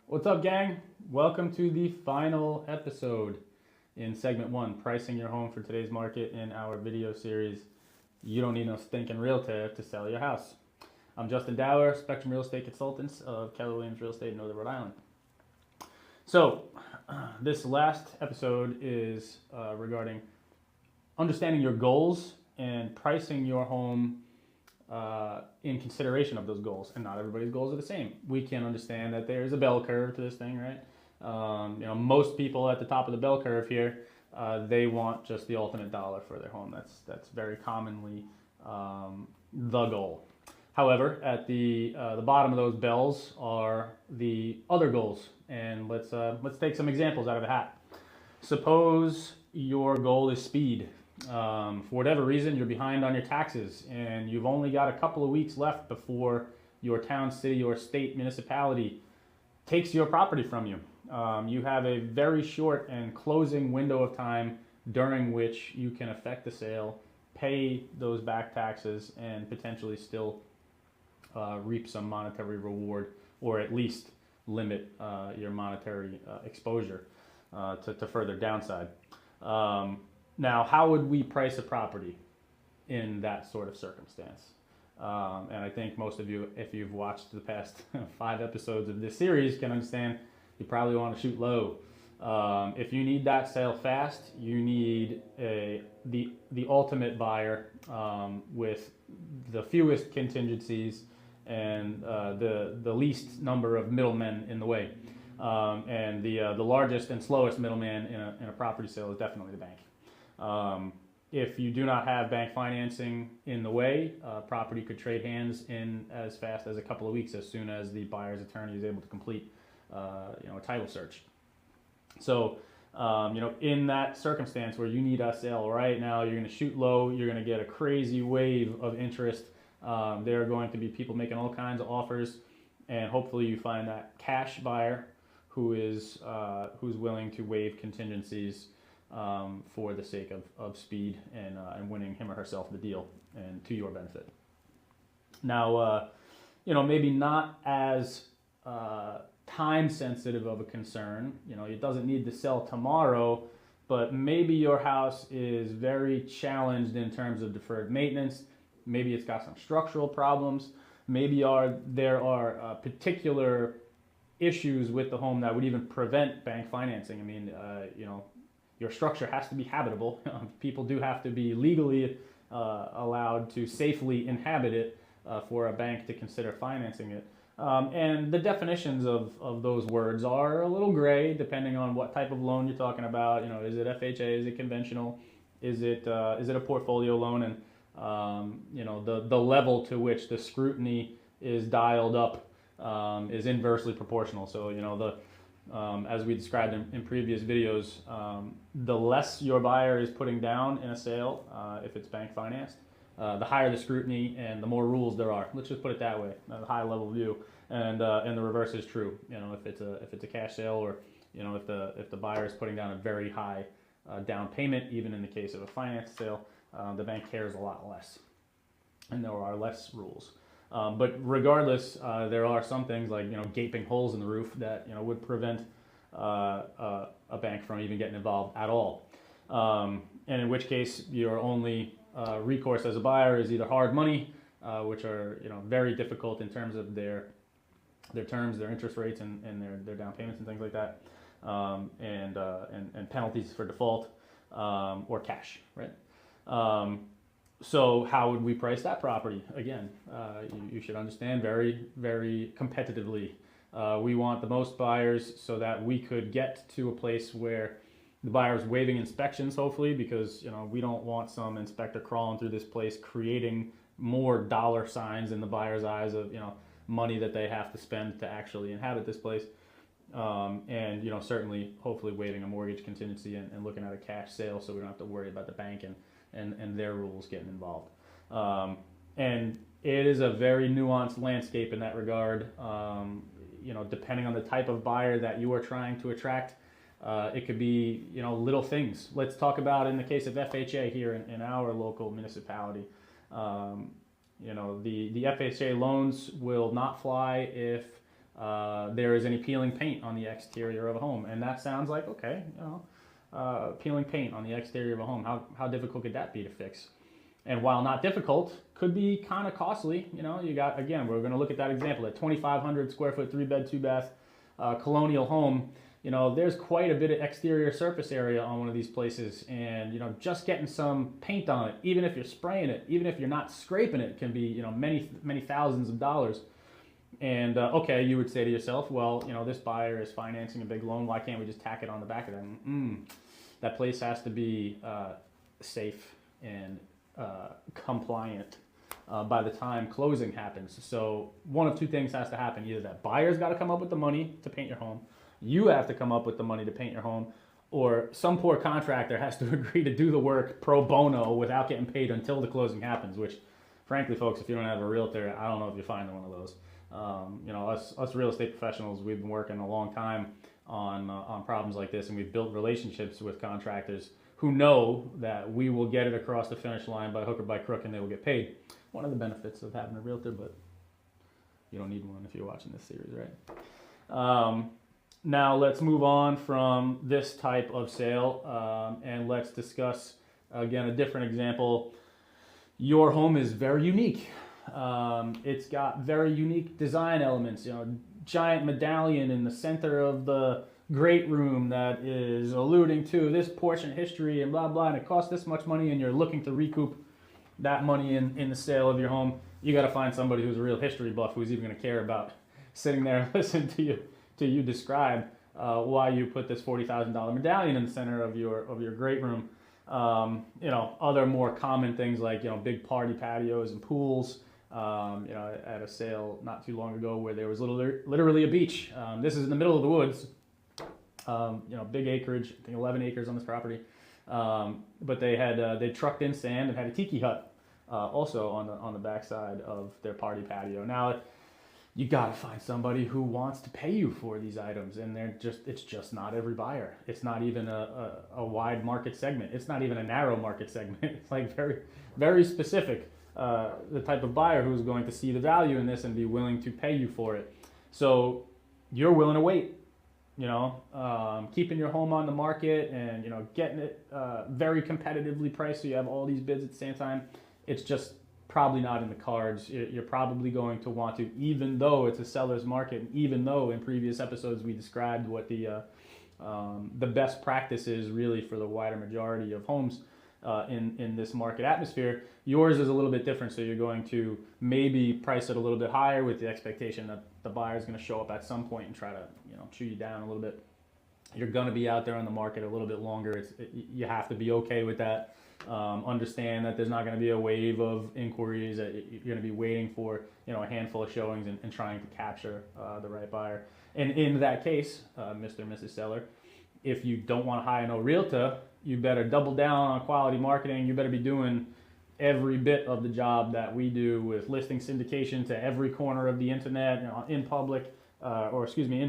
What's up, gang? Welcome to the final episode in segment one, pricing your home for today's market in our video series, You Don't Need No Stinkin' Realtor to Sell Your House. I'm Justin Dower, Spectrum Real Estate Consultants of Keller Real Estate in Northern Rhode Island. So, this last episode is regarding understanding your goals and pricing your home in consideration of those goals. And not everybody's goals are the same. We can understand that there's a bell curve to this thing, right? Most people at the top of the bell curve here, they want just the ultimate dollar for their home. That's very commonly the goal. However, at the bottom of those bells are the other goals, and let's take some examples out of a hat. Suppose your goal is speed. For whatever reason, you're behind on your taxes, and you've only got a couple of weeks left before your town, city, or state municipality takes your property from you. You have a very short and closing window of time during which you can effect the sale, pay those back taxes, and potentially still reap some monetary reward, or at least limit your monetary exposure to further downside. Now, how would we price a property in that sort of circumstance? And I think most of you, if you've watched the past 5 episodes of this series, can understand you probably want to shoot low. If you need that sale fast, you need the ultimate buyer with the fewest contingencies and the least number of middlemen in the way. And the largest and slowest middleman in a property sale is definitely the bank. If you do not have bank financing in the way, property could trade hands in as fast as a couple of weeks, as soon as the buyer's attorney is able to complete a title search. So in that circumstance where you need a sale right now, you're going to shoot low, you're going to get a crazy wave of interest. There are going to be people making all kinds of offers, and hopefully you find that cash buyer who's willing to waive contingencies for the sake of speed and winning him or herself the deal, and to your benefit. Now, maybe not as time sensitive of a concern. It doesn't need to sell tomorrow, but maybe your house is very challenged in terms of deferred maintenance. Maybe it's got some structural problems. Maybe there are particular issues with the home that would even prevent bank financing. I mean, your structure has to be habitable. People do have to be legally allowed to safely inhabit it for a bank to consider financing it. And the definitions of those words are a little gray depending on what type of loan you're talking about. Is it FHA? Is it conventional? Is it a portfolio loan? And the level to which the scrutiny is dialed up is inversely proportional. So as we described in previous videos, the less your buyer is putting down in a sale, if it's bank financed, the higher the scrutiny and the more rules there are. Let's just put it that way, a high level view. And the reverse is true. If it's a cash sale, or if the buyer is putting down a very high down payment, even in the case of a finance sale, the bank cares a lot less, and there are less rules. But regardless, there are some things like gaping holes in the roof that would prevent a bank from even getting involved at all. And in which case, your only recourse as a buyer is either hard money, which are very difficult in terms of their terms, their interest rates, and their down payments and things like that, and penalties for default, or cash, right? So how would we price that property? Again, you should understand very, very competitively. We want the most buyers so that we could get to a place where the buyer's waiving inspections, hopefully, because we don't want some inspector crawling through this place creating more dollar signs in the buyer's eyes of money that they have to spend to actually inhabit this place. And certainly, hopefully, waiving a mortgage contingency and looking at a cash sale, so we don't have to worry about the bank and their rules getting involved. And it is a very nuanced landscape in that regard. Depending on the type of buyer that you are trying to attract, it could be little things. Let's talk about in the case of FHA here in our local municipality. The FHA loans will not fly if there is any peeling paint on the exterior of a home. And that sounds like, okay, peeling paint on the exterior of a home, how difficult could that be to fix? And while not difficult, could be kind of costly. You got, again, we're going to look at that example, that 2,500 square foot, 3-bed, 2-bath colonial home. There's quite a bit of exterior surface area on one of these places, and just getting some paint on it, even if you're spraying it, even if you're not scraping it, can be many thousands of dollars. And okay, you would say to yourself, well, this buyer is financing a big loan. Why can't we just tack it on the back of them? That place has to be safe and compliant by the time closing happens. So one of two things has to happen. Either that buyer's got to come up with the money to paint your home, you have to come up with the money to paint your home, or some poor contractor has to agree to do the work pro bono without getting paid until the closing happens, which frankly, folks, if you don't have a realtor, I don't know if you find one of those. Us real estate professionals, we've been working a long time on problems like this, and we've built relationships with contractors who know that we will get it across the finish line by hook or by crook, and they will get paid. One of the benefits of having a realtor, but you don't need one if you're watching this series, right? Now let's move on from this type of sale, and let's discuss, again, a different example. Your home is very unique. It's got very unique design elements, giant medallion in the center of the great room that is alluding to this portion of history and blah, blah, and it costs this much money, and you're looking to recoup that money in the sale of your home. You got to find somebody who's a real history buff who's even going to care about sitting there and listen to you describe why you put this $40,000 medallion in the center of your great room. Other more common things like big party patios and pools. At a sale not too long ago where there was literally a beach. This is in the middle of the woods. Big acreage, I think 11 acres on this property. But they trucked in sand and had a tiki hut also on the backside of their party patio. Now, you got to find somebody who wants to pay you for these items, and it's just not every buyer. It's not even a wide market segment. It's not even a narrow market segment. It's like very, very specific. The type of buyer who's going to see the value in this and be willing to pay you for it. So you're willing to wait, keeping your home on the market and, getting it very competitively priced so you have all these bids at the same time. It's just probably not in the cards. You're probably going to want to, even though it's a seller's market, and even though in previous episodes we described what the best practice is really for the wider majority of homes in this market atmosphere, yours is a little bit different. So you're going to maybe price it a little bit higher with the expectation that the buyer is going to show up at some point and try to chew you down a little bit. You're going to be out there on the market a little bit longer. You have to be okay with that. Understand that there's not going to be a wave of inquiries. That you're going to be waiting for a handful of showings and trying to capture the right buyer. And in that case, Mr. and Mrs. Seller, if you don't want to hire no realtor, you better double down on quality marketing. You better be doing every bit of the job that we do with listing syndication to every corner of the internet, in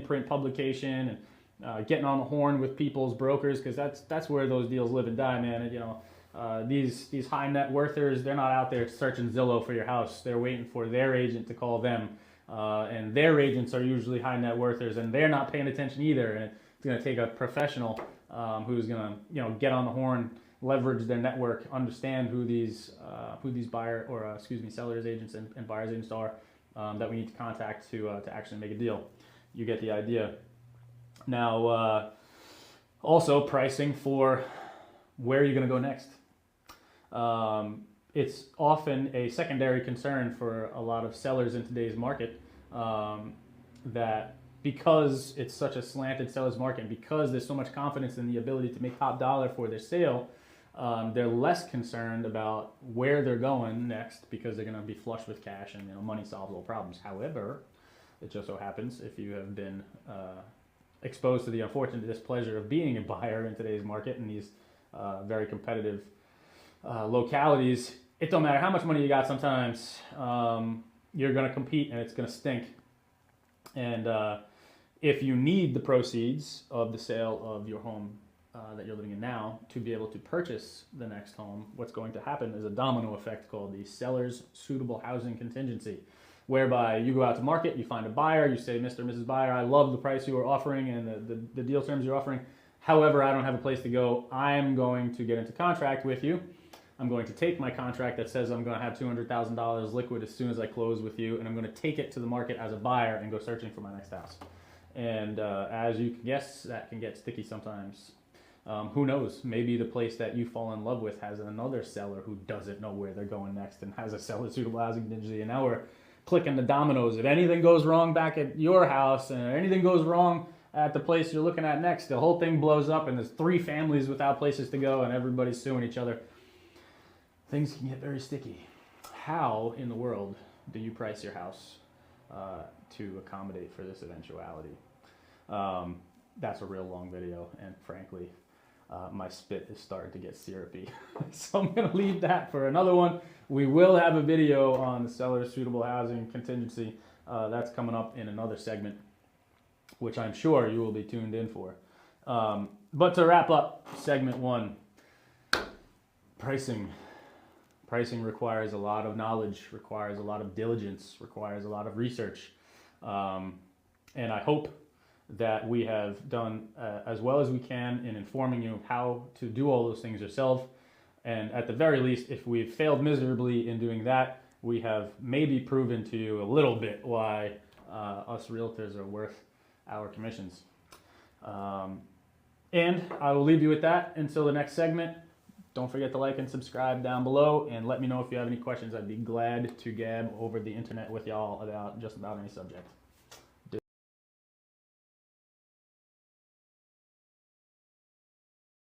print publication, and getting on the horn with people's brokers, because that's where those deals live and die, man. And, these high net worthers, they're not out there searching Zillow for your house. They're waiting for their agent to call them, and their agents are usually high net worthers, and they're not paying attention either. And it's going to take a professional who's going to get on the horn, leverage their network, understand who these buyer or sellers agents and buyers agents are that we need to contact to actually make a deal. You get the idea. Now, also pricing for where you're going to go next. It's often a secondary concern for a lot of sellers in today's market that because it's such a slanted seller's market, and because there's so much confidence in the ability to make top dollar for their sale, they're less concerned about where they're going next because they're going to be flush with cash and money solves all problems. However, it just so happens if you have been exposed to the unfortunate displeasure of being a buyer in today's market in these very competitive localities, it don't matter how much money you got. Sometimes you're going to compete and it's going to stink. And if you need the proceeds of the sale of your home that you're living in now to be able to purchase the next home, what's going to happen is a domino effect called the seller's suitable housing contingency. whereby you go out to market, you find a buyer, you say, Mr. and Mrs. Buyer, I love the price you are offering and the deal terms you're offering. However, I don't have a place to go. I'm going to get into contract with you. I'm going to take my contract that says I'm going to have $200,000 liquid as soon as I close with you, and I'm going to take it to the market as a buyer and go searching for my next house. And as you can guess, that can get sticky sometimes. Who knows? Maybe the place that you fall in love with has another seller who doesn't know where they're going next and has a seller suitable housing contingency. And now we're clicking the dominoes. If anything goes wrong back at your house and anything goes wrong at the place you're looking at next, the whole thing blows up and there's 3 families without places to go and everybody's suing each other. Things can get very sticky. How in the world do you price your house to accommodate for this eventuality? That's a real long video, and frankly, my spit is starting to get syrupy. So I'm going to leave that for another one. We will have a video on the seller suitable housing contingency. That's coming up in another segment, which I'm sure you will be tuned in for. But to wrap up segment 1, pricing. Pricing requires a lot of knowledge, requires a lot of diligence, requires a lot of research. And I hope that we have done as well as we can in informing you how to do all those things yourself. And at the very least, if we've failed miserably in doing that, we have maybe proven to you a little bit why us realtors are worth our commissions. And I will leave you with that until the next segment. Don't forget to like and subscribe down below, and let me know if you have any questions. I'd be glad to gab over the internet with y'all about just about any subject.